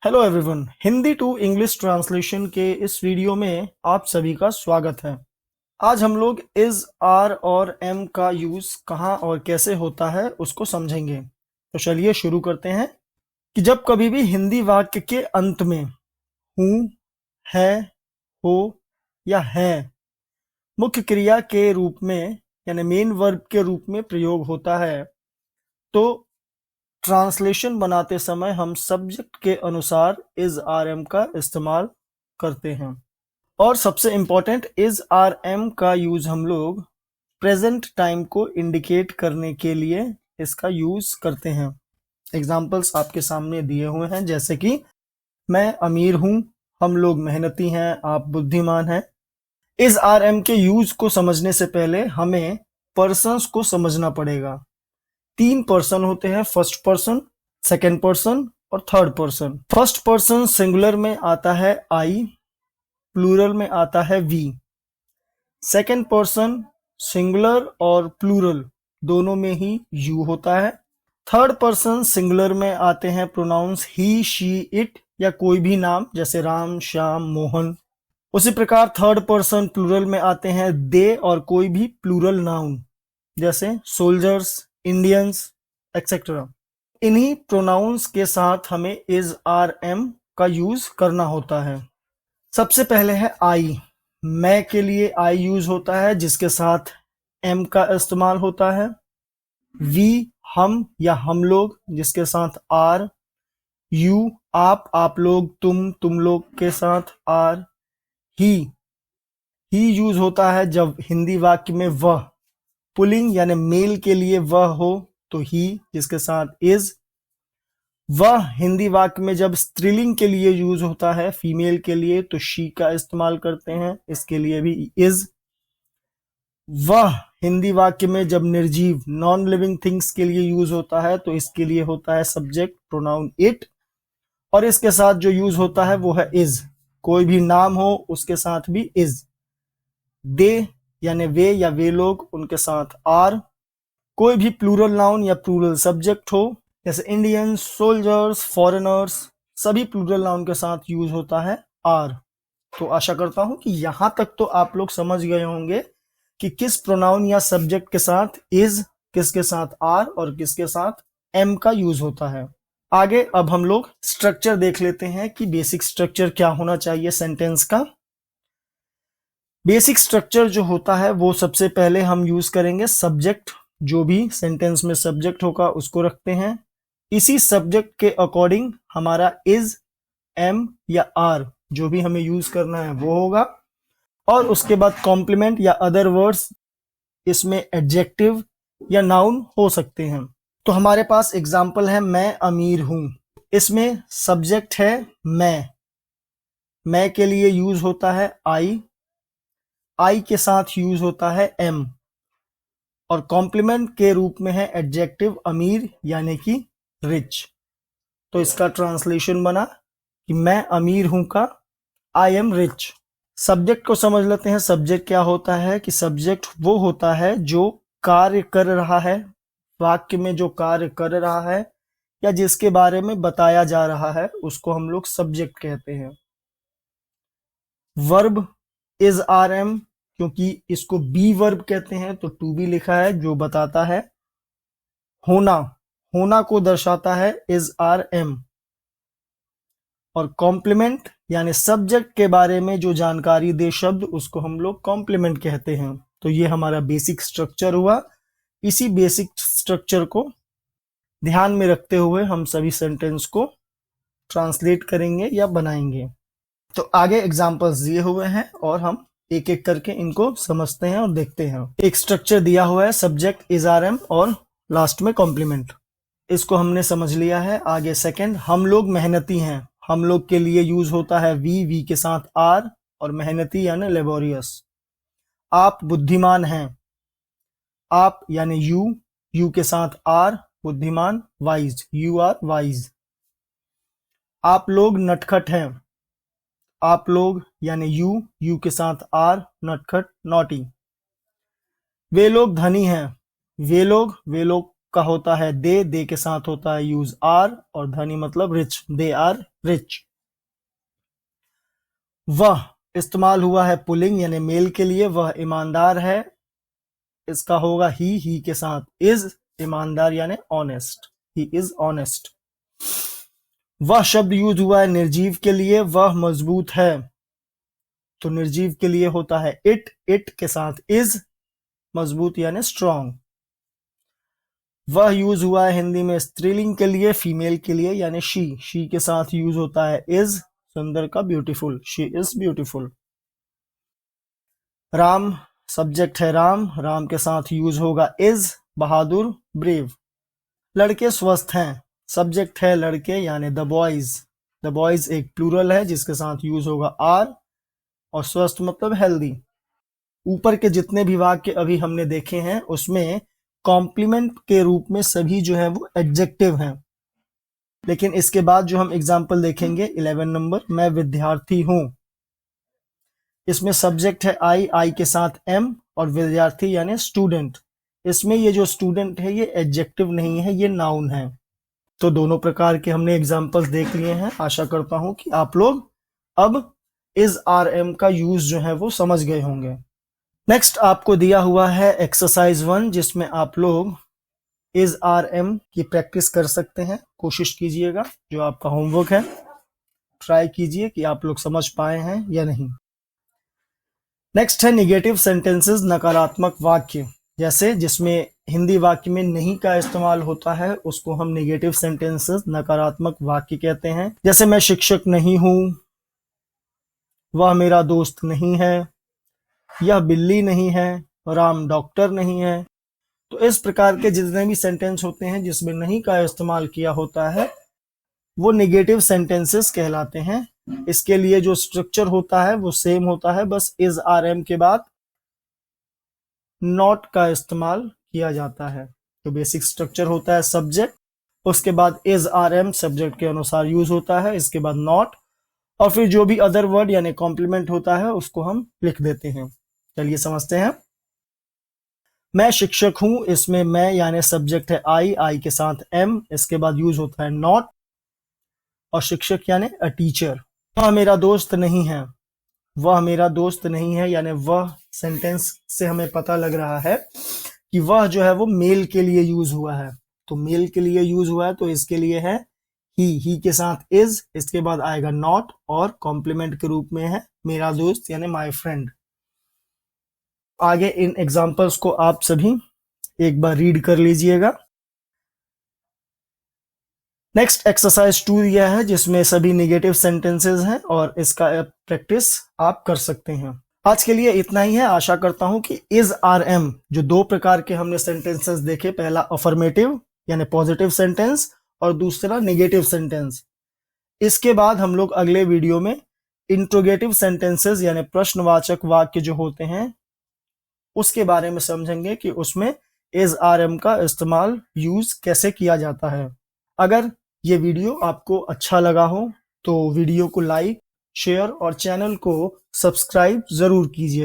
Hello everyone, Hindi to English translation के इस video में आप सभी का स्वागत है। आज हम लोग इज, आर और एम का यूज कहाँ और कैसे होता है उसको समझेंगे। तो चलिए शुरू करते हैं कि जब कभी भी हिंदी वाक्य के अंत में हूँ, है, हो या है मुख्य क्रिया के रूप में यानी मेन वर्ब के रूप में प्रयोग होता है तो ट्रांसलेशन बनाते समय हम सब्जेक्ट के अनुसार इज आर एम का इस्तेमाल करते हैं। और सबसे इम्पोर्टेंट, इज आर एम का यूज हम लोग प्रेजेंट टाइम को इंडिकेट करने के लिए इसका यूज करते हैं। एग्जाम्पल्स आपके सामने दिए हुए हैं, जैसे कि मैं अमीर हूं, हम लोग मेहनती हैं, आप बुद्धिमान हैं। इज आर एम के यूज को समझने से पहले हमें पर्सन्स को समझना पड़ेगा। 3 पर्सन होते हैं, फर्स्ट पर्सन, सेकेंड पर्सन और third person. First person singular में आता है आई, प्लूरल में आता है वी। सेकेंड पर्सन सिंगुलर और प्लूरल दोनों में ही यू होता है। थर्ड पर्सन सिंगुलर में आते हैं प्रोनाउंस ही, शी, इट या कोई भी नाम, जैसे राम, श्याम, मोहन। उसी प्रकार थर्ड पर्सन प्लूरल में आते हैं दे और कोई भी प्लूरल नाउन, जैसे सोल्जर्स, इंडियंस एक्सेट्रा। इन्हीं प्रोनाउंस के साथ हमें इज आर एम का यूज करना होता है। सबसे पहले है आई। मैं के लिए आई यूज होता है जिसके साथ एम का इस्तेमाल होता है। वी हम या हम लोग जिसके साथ आर। यू आप लोग, तुम लोग के साथ आर। ही यूज होता है जब हिंदी वाक्य में वह पुलिंग यानी मेल के लिए वह हो तो ही जिसके साथ इज। वह हिंदी वाक्य में जब स्त्रीलिंग के लिए यूज होता है फीमेल के लिए तो शी का इस्तेमाल करते हैं, इसके लिए भी इज। वह हिंदी वाक्य में जब निर्जीव नॉन लिविंग थिंग्स के लिए यूज होता है तो इसके लिए होता है सब्जेक्ट प्रोनाउन इट, और इसके साथ जो यूज होता है वो है इज। कोई भी नाम हो उसके साथ भी इज। दे यानी वे या वे लोग, उनके साथ आर। कोई भी प्लूरल नाउन या प्लूरल सब्जेक्ट हो, जैसे इंडियंस, सोल्जर्स, फॉरेनर्स, सभी प्लूरल नाउन के साथ यूज होता है आर। तो आशा करता हूं कि यहां तक तो आप लोग समझ गए होंगे कि किस प्रोनाउन या सब्जेक्ट के साथ इज, किसके साथ आर और किसके साथ एम का यूज होता है। आगे अब हम लोग स्ट्रक्चर देख लेते हैं कि बेसिक स्ट्रक्चर क्या होना चाहिए सेंटेंस का। बेसिक स्ट्रक्चर जो होता है वो सबसे पहले हम यूज करेंगे सब्जेक्ट। जो भी सेंटेंस में सब्जेक्ट होगा उसको रखते हैं। इसी सब्जेक्ट के अकॉर्डिंग हमारा इज, एम या आर जो भी हमें यूज करना है वो होगा। और उसके बाद कॉम्प्लीमेंट या अदर वर्ड्स, इसमें एडजेक्टिव या नाउन हो सकते हैं। तो हमारे पास एग्जाम्पल है मैं अमीर हूं। इसमें सब्जेक्ट है मैं के लिए यूज होता है आई के साथ यूज होता है एम, और कॉम्प्लीमेंट के रूप में है एडजेक्टिव अमीर यानी कि रिच। तो इसका ट्रांसलेशन बना कि मैं अमीर हूं का आई एम रिच। सब्जेक्ट को समझ लेते हैं। सब्जेक्ट क्या होता है कि सब्जेक्ट वो होता है जो कार्य कर रहा है, वाक्य में जो कार्य कर रहा है या जिसके बारे में बताया जा रहा है उसको हम लोग सब्जेक्ट कहते हैं। वर्ब इज आर एम, क्योंकि इसको बी वर्ब कहते हैं तो टू बी लिखा है जो बताता है होना को दर्शाता है इज आर एम। और कॉम्प्लीमेंट यानी सब्जेक्ट के बारे में जो जानकारी दे शब्द उसको हम लोग कॉम्प्लीमेंट कहते हैं। तो ये हमारा बेसिक स्ट्रक्चर हुआ। इसी बेसिक स्ट्रक्चर को ध्यान में रखते हुए हम सभी सेंटेंस को ट्रांसलेट करेंगे या बनाएंगे। तो आगे एग्जांपल्स दिए हुए हैं और हम एक एक करके इनको समझते हैं और देखते हैं। एक स्ट्रक्चर दिया हुआ है, सब्जेक्ट इज आर एम और लास्ट में कॉम्प्लीमेंट। इसको हमने समझ लिया है। आगे सेकंड, हम लोग मेहनती हैं। हम लोग के लिए यूज होता है वी के साथ आर और मेहनती यानी लेबोरियस। आप बुद्धिमान हैं, आप यानी यू के साथ आर, बुद्धिमान वाइज, यू आर वाइज। आप लोग नटखट हैं, आप लोग यानी यू के साथ आर, नटखट नॉटी। वे लोग धनी हैं, वे लोग का होता है दे के साथ होता है यूज आर, और धनी मतलब रिच, दे आर रिच। वह इस्तेमाल हुआ है पुलिंग यानी मेल के लिए, वह ईमानदार है, इसका होगा ही के साथ इज, ईमानदार यानी ऑनेस्ट, ही इज ऑनेस्ट। वह शब्द यूज हुआ है निर्जीव के लिए, वह मजबूत है, तो निर्जीव के लिए होता है इट के साथ इज, मजबूत यानी स्ट्रॉन्ग। वह यूज हुआ है हिंदी में स्त्रीलिंग के लिए, फीमेल के लिए यानी शी के साथ यूज होता है इज, सुंदर का beautiful, she is beautiful. Ram subject है राम के साथ यूज होगा इज, बहादुर ब्रेव। लड़के स्वस्थ हैं, सब्जेक्ट है लड़के यानी द बॉयज एक प्लूरल है जिसके साथ यूज होगा आर, और स्वस्थ मतलब हेल्दी। ऊपर के जितने भी वाक्य अभी हमने देखे हैं उसमें कॉम्प्लीमेंट के रूप में सभी जो है वो एडजेक्टिव हैं, लेकिन इसके बाद जो हम एग्जाम्पल देखेंगे 11 नंबर, मैं विद्यार्थी हूं, इसमें सब्जेक्ट है आई के साथ एम, और विद्यार्थी यानी स्टूडेंट। इसमें ये जो स्टूडेंट है ये एडजेक्टिव नहीं है, ये नाउन है। तो दोनों प्रकार के हमने एग्जाम्पल्स देख लिए हैं। आशा करता हूं कि आप लोग अब इज आर एम का यूज जो है वो समझ गए होंगे। नेक्स्ट आपको दिया हुआ है एक्सरसाइज 1, जिसमें आप लोग इज आर एम की प्रैक्टिस कर सकते हैं। कोशिश कीजिएगा, जो आपका होमवर्क है ट्राई कीजिए कि आप लोग समझ पाए हैं या नहीं। नेक्स्ट है निगेटिव सेंटेंसेस, नकारात्मक वाक्य, जैसे जिसमें हिंदी वाक्य में नहीं का इस्तेमाल होता है उसको हम निगेटिव सेंटेंसेस, नकारात्मक वाक्य कहते हैं। जैसे मैं शिक्षक नहीं हूं, वह मेरा दोस्त नहीं है, यह बिल्ली नहीं है, राम डॉक्टर नहीं है। तो इस प्रकार के जितने भी सेंटेंस होते हैं जिसमें नहीं का इस्तेमाल किया होता है वो निगेटिव सेंटेंसेस कहलाते हैं। इसके लिए जो स्ट्रक्चर होता है वो सेम होता है, बस इज आर एम के बाद नॉट का इस्तेमाल किया जाता है। तो बेसिक स्ट्रक्चर होता है सब्जेक्ट, उसके बाद इज आर एम सब्जेक्ट के अनुसार यूज होता है, इसके बाद नॉट, और फिर जो भी अदर वर्ड यानी कॉम्प्लीमेंट होता है उसको हम लिख देते हैं। चलिए समझते हैं। मैं शिक्षक हूं, इसमें मैं यानी सब्जेक्ट है आई के साथ एम, इसके बाद यूज होता है नॉट, और शिक्षक यानी अ टीचर। वह मेरा दोस्त नहीं है, वह मेरा दोस्त नहीं है यानी वह सेंटेंस से हमें पता लग रहा है कि वह जो है वो मेल के लिए यूज हुआ है। तो मेल के लिए यूज हुआ है तो इसके लिए है ही के साथ इज, इसके बाद आएगा नॉट, और कॉम्प्लीमेंट के रूप में है मेरा दोस्त यानी माय फ्रेंड। आगे इन एग्जांपल्स को आप सभी एक बार रीड कर लीजिएगा। नेक्स्ट एक्सरसाइज 2 दिया है जिसमें सभी नेगेटिव सेंटेंसेस हैं और इसका प्रैक्टिस आप कर सकते हैं। आज के लिए इतना ही है। आशा करता हूं कि इज आर एम जो दो प्रकार के हमने सेंटेंसेस देखे, पहला अफर्मेटिव यानी पॉजिटिव सेंटेंस और दूसरा नेगेटिव सेंटेंस, इसके बाद हम लोग अगले वीडियो में इंट्रोगेटिव सेंटेंसेस यानी प्रश्नवाचक वाक्य जो होते हैं उसके बारे में समझेंगे कि उसमें इज आर एम का इस्तेमाल यूज कैसे किया जाता है। अगर ये वीडियो आपको अच्छा लगा हो तो वीडियो को लाइक, शेयर और चैनल को सब्सक्राइब जरूर कीजिएगा।